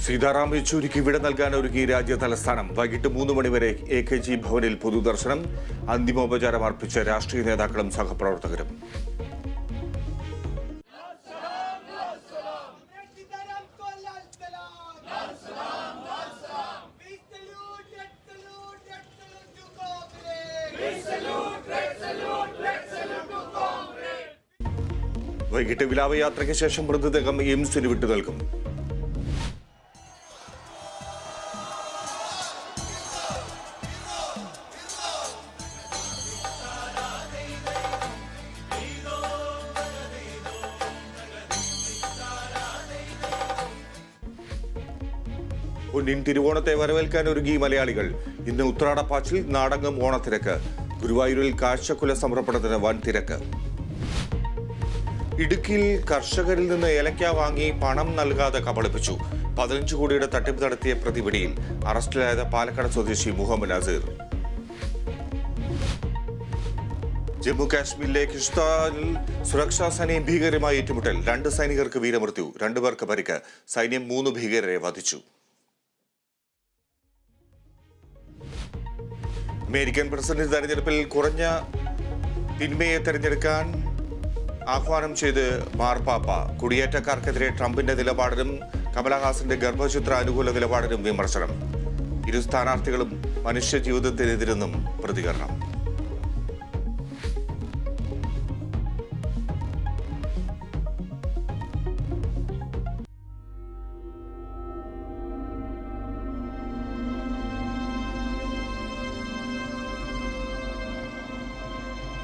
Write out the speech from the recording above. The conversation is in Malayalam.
സീതാറാം യെച്ചൂരിക്ക് വിട നൽകാൻ ഒരുങ്ങി രാജ്യ തലസ്ഥാനം. വൈകിട്ട് 3 മണിവരെ AKG ഭവനിൽ പൊതുദർശനം. അന്തിമോപചാരം അർപ്പിച്ച രാഷ്ട്രീയ നേതാക്കളും സഹപ്രവർത്തകരും. വൈകിട്ട് വിലാപയാത്രയ്ക്ക് ശേഷം മൃതദേഹം എയിംസിന് വിട്ടു നൽകും. പൊന്നിൻ തിരുവോണത്തെ വരവേൽക്കാൻ ഒരുങ്ങി മലയാളികൾ. ഇന്ന് ഉത്രാടപ്പാച്ചിൽ, നാടകം, ഓണത്തിരക്ക്. ഗുരുവായൂരിൽ കാഴ്ചക്കുല സമർപ്പണത്തിന് വൻ തിരക്ക്. ഇടുക്കിയിൽ കർഷകരിൽ നിന്ന് ഏലക്ക വാങ്ങി പണം നൽകാതെ കബളിപ്പിച്ചു. 15 കോടിയുടെ തട്ടിപ്പ് നടത്തിയ പ്രതി പിടിയിൽ. അറസ്റ്റിലായത് പാലക്കാട് സ്വദേശി മുഹമ്മദ് നസീർ. ജമ്മു കാശ്മീരിലെ കിഷ്ത്വാറിൽ സുരക്ഷാ സേനയും ഭീകരരുമായി ഏറ്റുമുട്ടൽ. 2 സൈനികർക്ക് വീരമൃത്യു, 2 പേർക്ക് പരിക്ക്. സൈന്യം 3 ഭീകരരെ വധിച്ചു. അമേരിക്കൻ പ്രസിഡന്റ് തെരഞ്ഞെടുപ്പിൽ കുറഞ്ഞ തിന്മയെ തെരഞ്ഞെടുക്കാൻ ആഹ്വാനം ചെയ്ത് മാർപ്പാപ്പ. കുടിയേറ്റക്കാർക്കെതിരെ ട്രംപിന്റെ നിലപാടിനും കമലഹാസന്റെ ഗർഭചിത്ര അനുകൂല നിലപാടിനും വിമർശനം. ഇരു സ്ഥാനാർത്ഥികളും മനുഷ്യ ജീവിതത്തിനെതിരെന്നും പ്രതികരണം.